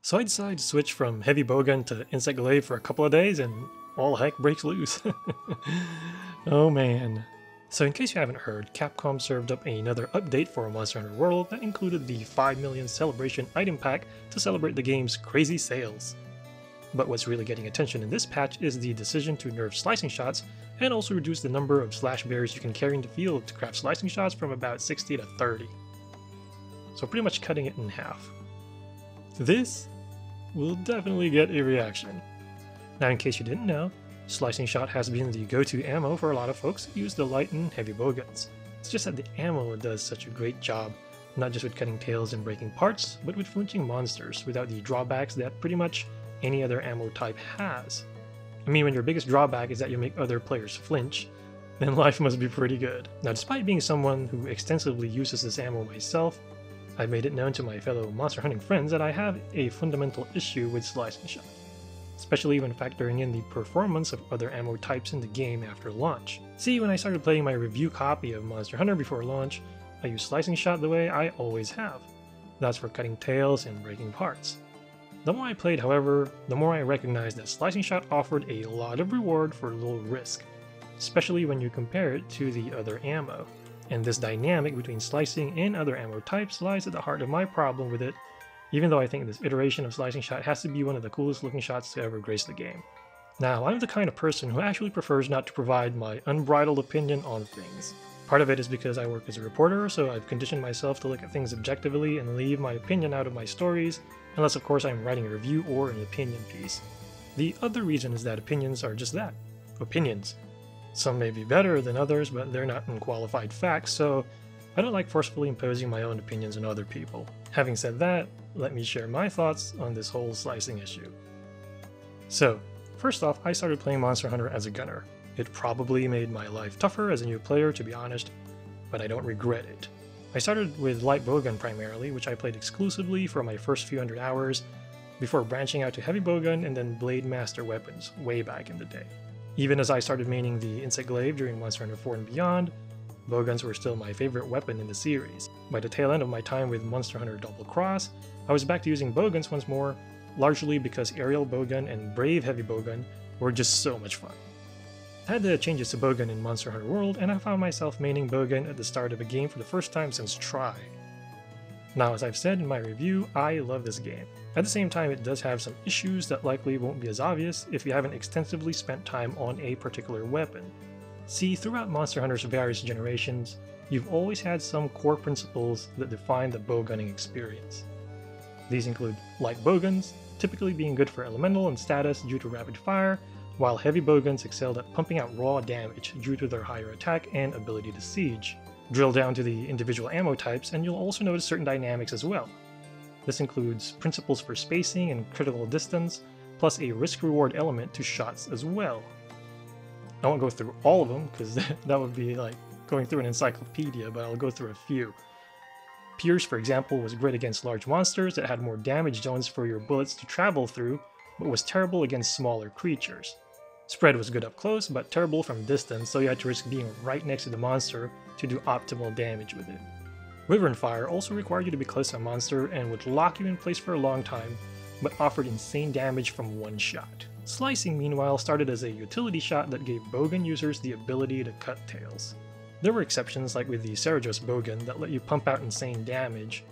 So I decided to switch from heavy bowgun to insect glaive for a couple of days and all heck breaks loose. Oh man. So in case you haven't heard, Capcom served up another update for Monster Hunter World that included the 5 million celebration item pack to celebrate the game's crazy sales. But what's really getting attention in this patch is the decision to nerf slicing shots and also reduce the number of slash bears you can carry in the field to craft slicing shots from about 60 to 30. So pretty much cutting it in half. This will definitely get a reaction. Now in case you didn't know, slicing shot has been the go-to ammo for a lot of folks who use the light and heavy bowguns. It's just that the ammo does such a great job, not just with cutting tails and breaking parts, but with flinching monsters without the drawbacks that pretty much any other ammo type has. I mean, when your biggest drawback is that you make other players flinch, then life must be pretty good. Now despite being someone who extensively uses this ammo myself, I've made it known to my fellow monster hunting friends that I have a fundamental issue with slicing shot, especially when factoring in the performance of other ammo types in the game after launch. See, when I started playing my review copy of Monster Hunter before launch, I used slicing shot the way I always have. That's for cutting tails and breaking parts. The more I played, however, the more I recognized that slicing shot offered a lot of reward for little risk, especially when you compare it to the other ammo. And this dynamic between slicing and other ammo types lies at the heart of my problem with it, even though I think this iteration of slicing shot has to be one of the coolest looking shots to ever grace the game. Now, I'm the kind of person who actually prefers not to provide my unbridled opinion on things. Part of it is because I work as a reporter, so I've conditioned myself to look at things objectively and leave my opinion out of my stories, unless of course I'm writing a review or an opinion piece. The other reason is that opinions are just that, opinions. Some may be better than others, but they're not unqualified facts, so I don't like forcefully imposing my own opinions on other people. Having said that, let me share my thoughts on this whole slicing issue. So, first off, I started playing Monster Hunter as a gunner. It probably made my life tougher as a new player, to be honest, but I don't regret it. I started with light bowgun primarily, which I played exclusively for my first few hundred hours, before branching out to heavy bowgun and then blade master weapons way back in the day. Even as I started maining the insect glaive during Monster Hunter 4 and beyond, bowguns were still my favorite weapon in the series. By the tail end of my time with Monster Hunter Double Cross, I was back to using bowguns once more, largely because aerial bowgun and brave heavy bowgun were just so much fun. I had the changes to bowgun in Monster Hunter World, and I found myself maining bowgun at the start of a game for the first time since Try. Now, as I've said in my review, I love this game. At the same time, it does have some issues that likely won't be as obvious if you haven't extensively spent time on a particular weapon. See, throughout Monster Hunter's various generations, you've always had some core principles that define the bowgunning experience. These include light bowguns, typically being good for elemental and status due to rapid fire, while heavy bowguns excelled at pumping out raw damage due to their higher attack and ability to siege. Drill down to the individual ammo types and you'll also notice certain dynamics as well. This includes principles for spacing and critical distance, plus a risk-reward element to shots as well. I won't go through all of them, because that would be like going through an encyclopedia, but I'll go through a few. Pierce, for example, was great against large monsters that had more damage zones for your bullets to travel through, but was terrible against smaller creatures. Spread was good up close, but terrible from distance, so you had to risk being right next to the monster to do optimal damage with it. Wyvern Fire also required you to be close to a monster and would lock you in place for a long time, but offered insane damage from one shot. Slicing, meanwhile, started as a utility shot that gave bowgun users the ability to cut tails. There were exceptions, like with the Cerajos bowgun, that let you pump out insane damage.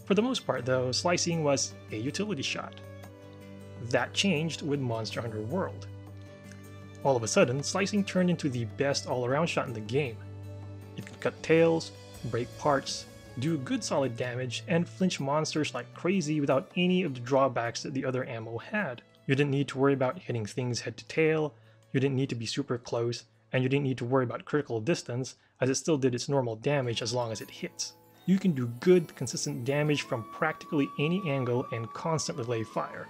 For the most part, though, slicing was a utility shot. That changed with Monster Hunter World. All of a sudden, slicing turned into the best all-around shot in the game. It could cut tails, break parts, do good solid damage, and flinch monsters like crazy without any of the drawbacks that the other ammo had. You didn't need to worry about hitting things head to tail, you didn't need to be super close, and you didn't need to worry about critical distance, as it still did its normal damage as long as it hits. You can do good, consistent damage from practically any angle and constantly lay fire.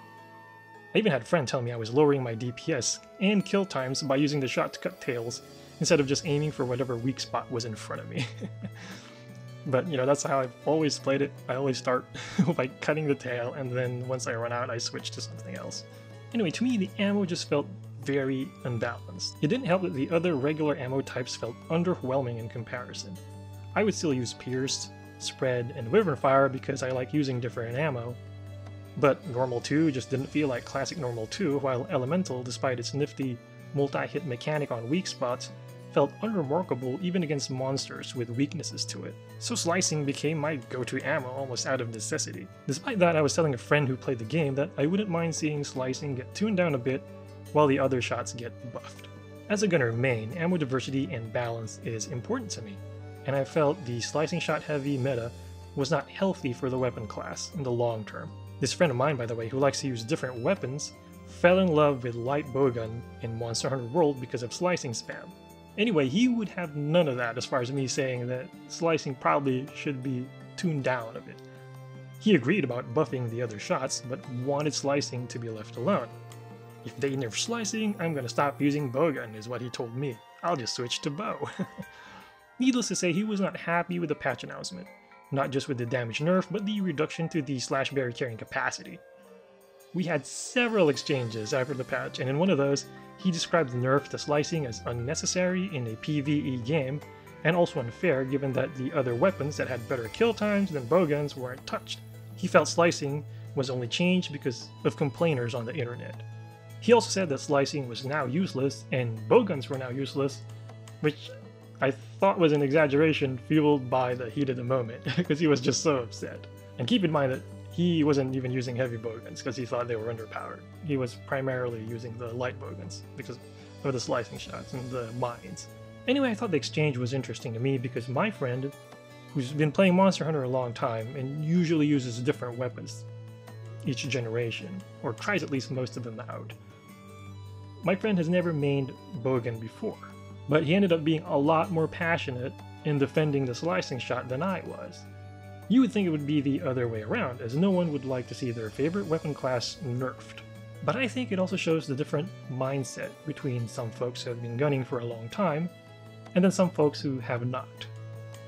I even had a friend tell me I was lowering my DPS and kill times by using the shot to cut tails, instead of just aiming for whatever weak spot was in front of me. But you know, that's how I've always played it. I always start by cutting the tail, and then once I run out I switch to something else. Anyway, to me the ammo just felt very unbalanced. It didn't help that the other regular ammo types felt underwhelming in comparison. I would still use Pierce, Spread, and Wyvern Fire because I like using different ammo, But Normal 2 just didn't feel like classic Normal 2, while Elemental, despite its nifty multi-hit mechanic on weak spots, felt unremarkable even against monsters with weaknesses to it. So slicing became my go-to ammo almost out of necessity. Despite that, I was telling a friend who played the game that I wouldn't mind seeing slicing get tuned down a bit while the other shots get buffed. As a gunner main, ammo diversity and balance is important to me, and I felt the slicing shot heavy meta was not healthy for the weapon class in the long term. This friend of mine, by the way, who likes to use different weapons, fell in love with light bowgun in Monster Hunter World because of slicing spam. Anyway, he would have none of that as far as me saying that slicing probably should be tuned down a bit. He agreed about buffing the other shots, but wanted slicing to be left alone. If they nerf slicing, I'm gonna stop using bowgun, is what he told me. I'll just switch to bow. Needless to say, he was not happy with the patch announcement. Not just with the damage nerf, but the reduction to the slash berry carrying capacity. We had several exchanges after the patch, and in one of those, he described the nerf to slicing as unnecessary in a PvE game, and also unfair given that the other weapons that had better kill times than bowguns weren't touched. He felt slicing was only changed because of complainers on the internet. He also said that slicing was now useless and bowguns were now useless, which I thought was an exaggeration fueled by the heat of the moment, because he was just so upset. And keep in mind that he wasn't even using heavy bowguns because he thought they were underpowered. He was primarily using the light bowguns because of the slicing shots and the mines. Anyway, I thought the exchange was interesting to me because my friend, who's been playing Monster Hunter a long time and usually uses different weapons each generation, or tries at least most of them out, my friend has never mained bowgun before, but he ended up being a lot more passionate in defending the slicing shot than I was. You would think it would be the other way around, as no one would like to see their favorite weapon class nerfed. But I think it also shows the different mindset between some folks who have been gunning for a long time, and then some folks who have not.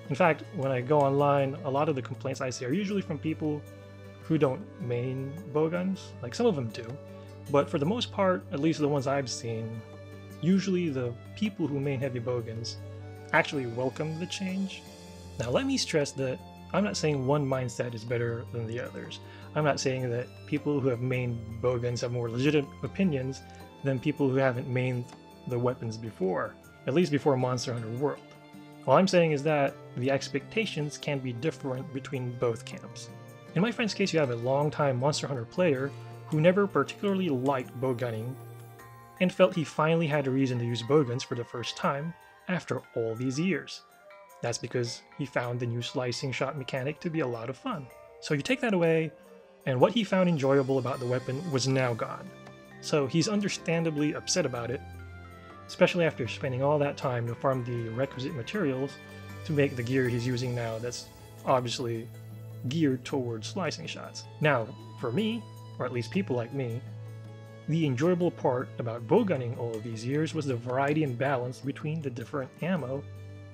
In fact, when I go online, a lot of the complaints I see are usually from people who don't main bowguns. Like, some of them do, but for the most part, at least the ones I've seen, usually the people who main heavy bowguns actually welcome the change. Now let me stress that I'm not saying one mindset is better than the others. I'm not saying that people who have mained bowguns have more legitimate opinions than people who haven't mained the weapons before, at least before Monster Hunter World. All I'm saying is that the expectations can be different between both camps. In my friend's case, you have a long-time Monster Hunter player who never particularly liked bowgunning and felt he finally had a reason to use bowguns for the first time after all these years. That's because he found the new slicing shot mechanic to be a lot of fun. So you take that away, and what he found enjoyable about the weapon was now gone. So he's understandably upset about it, especially after spending all that time to farm the requisite materials to make the gear he's using now that's obviously geared towards slicing shots. Now, for me, or at least people like me, the enjoyable part about bowgunning all of these years was the variety and balance between the different ammo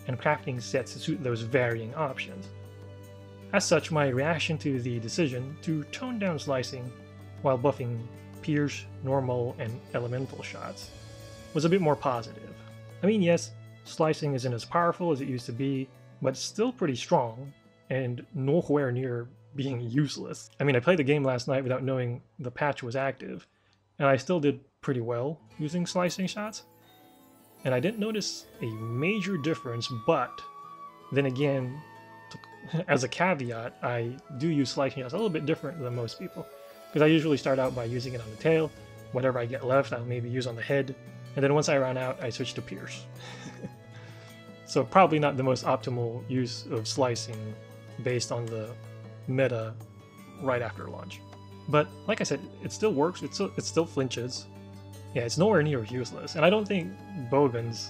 and crafting sets to suit those varying options. As such, my reaction to the decision to tone down slicing while buffing Pierce, Normal, and Elemental shots was a bit more positive. I mean, yes, slicing isn't as powerful as it used to be, but it's still pretty strong, and nowhere near being useless. I mean, I played the game last night without knowing the patch was active, and I still did pretty well using slicing shots. And I didn't notice a major difference, but then again, as a caveat, I do use slicing shots a little bit different than most people, because I usually start out by using it on the tail. Whatever I get left, I'll maybe use on the head, and then once I run out, I switch to Pierce. So probably not the most optimal use of slicing based on the meta right after launch. But like I said, it still works, it still flinches. Yeah, it's nowhere near useless, and I don't think bowguns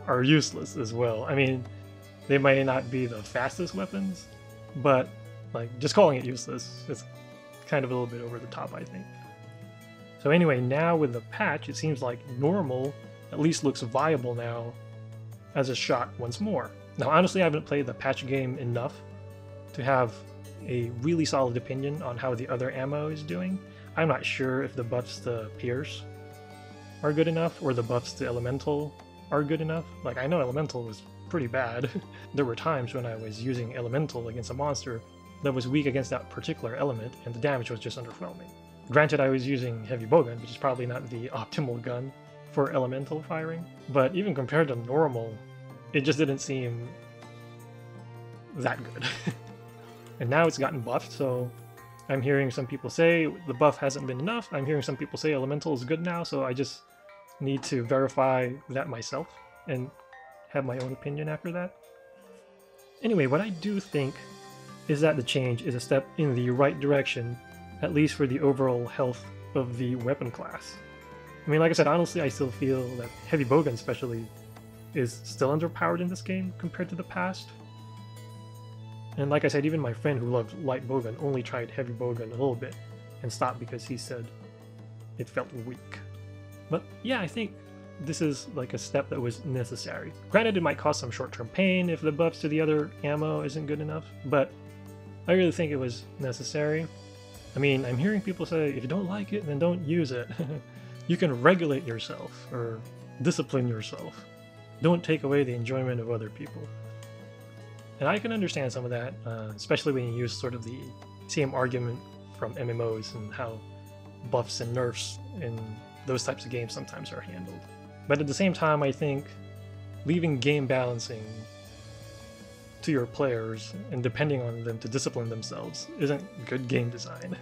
are useless as well. I mean, they may not be the fastest weapons, but like just calling it useless is kind of a little bit over the top, I think. So anyway, now with the patch, it seems like Normal at least looks viable now as a shot once more. Now honestly, I haven't played the patch game enough to have a really solid opinion on how the other ammo is doing. I'm not sure if the buffs to Pierce are good enough, or the buffs to Elemental are good enough. Like, I know Elemental was pretty bad. There were times when I was using Elemental against a monster that was weak against that particular element, and the damage was just underwhelming. Granted, I was using heavy bowgun, which is probably not the optimal gun for elemental firing, but even compared to normal, it just didn't seem that good. And now it's gotten buffed, so I'm hearing some people say the buff hasn't been enough. I'm hearing some people say elemental is good now, so I just need to verify that myself and have my own opinion after that. Anyway, what I do think is that the change is a step in the right direction, at least for the overall health of the weapon class. I mean, like I said, honestly, I still feel that heavy bowgun especially is still underpowered in this game compared to the past. And like I said, even my friend who loved light bowgun only tried heavy bowgun a little bit and stopped because he said it felt weak. But yeah, I think this is like a step that was necessary. Granted, it might cause some short-term pain if the buffs to the other ammo isn't good enough, but I really think it was necessary. I mean, I'm hearing people say, if you don't like it, then don't use it. You can regulate yourself or discipline yourself. Don't take away the enjoyment of other people. And I can understand some of that, especially when you use sort of the same argument from MMOs and how buffs and nerfs in those types of games sometimes are handled. But at the same time, I think leaving game balancing to your players and depending on them to discipline themselves isn't good game design.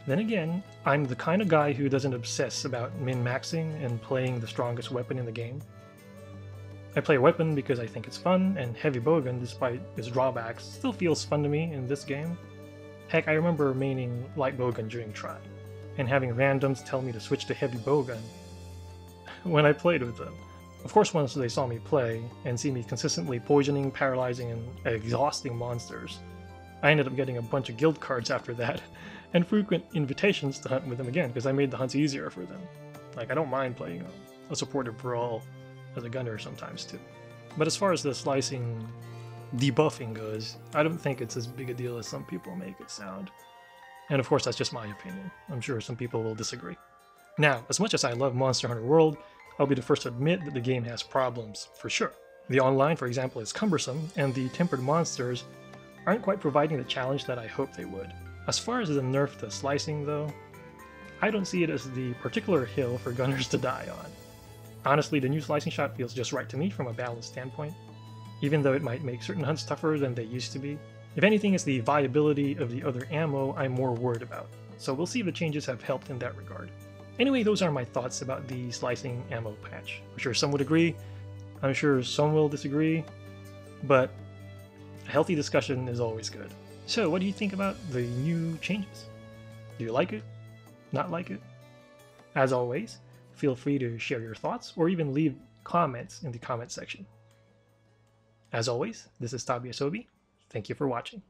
Then again, I'm the kind of guy who doesn't obsess about min-maxing and playing the strongest weapon in the game. I play a weapon because I think it's fun, and heavy bowgun, despite its drawbacks, still feels fun to me in this game. Heck, I remember maining light bowgun during try, and having randoms tell me to switch to heavy bowgun when I played with them. Of course, once they saw me play and see me consistently poisoning, paralyzing, and exhausting monsters, I ended up getting a bunch of guild cards after that, and frequent invitations to hunt with them again, because I made the hunts easier for them. Like, I don't mind playing a supportive brawl as a gunner sometimes too. But as far as the slicing debuffing goes, I don't think it's as big a deal as some people make it sound. And of course, that's just my opinion. I'm sure some people will disagree. Now, as much as I love Monster Hunter World, I'll be the first to admit that the game has problems, for sure. The online, for example, is cumbersome, and the tempered monsters aren't quite providing the challenge that I hoped they would. As far as the nerf to slicing, though, I don't see it as the particular hill for gunners to die on. Honestly, the new slicing shot feels just right to me from a balance standpoint, even though it might make certain hunts tougher than they used to be. If anything, it's the viability of the other ammo I'm more worried about, so we'll see if the changes have helped in that regard. Anyway, those are my thoughts about the slicing ammo patch. I'm sure some would agree, I'm sure some will disagree, but a healthy discussion is always good. So, what do you think about the new changes? Do you like it? Not like it? As always, feel free to share your thoughts or even leave comments in the comment section. As always, this is Tabi Asobi. Thank you for watching.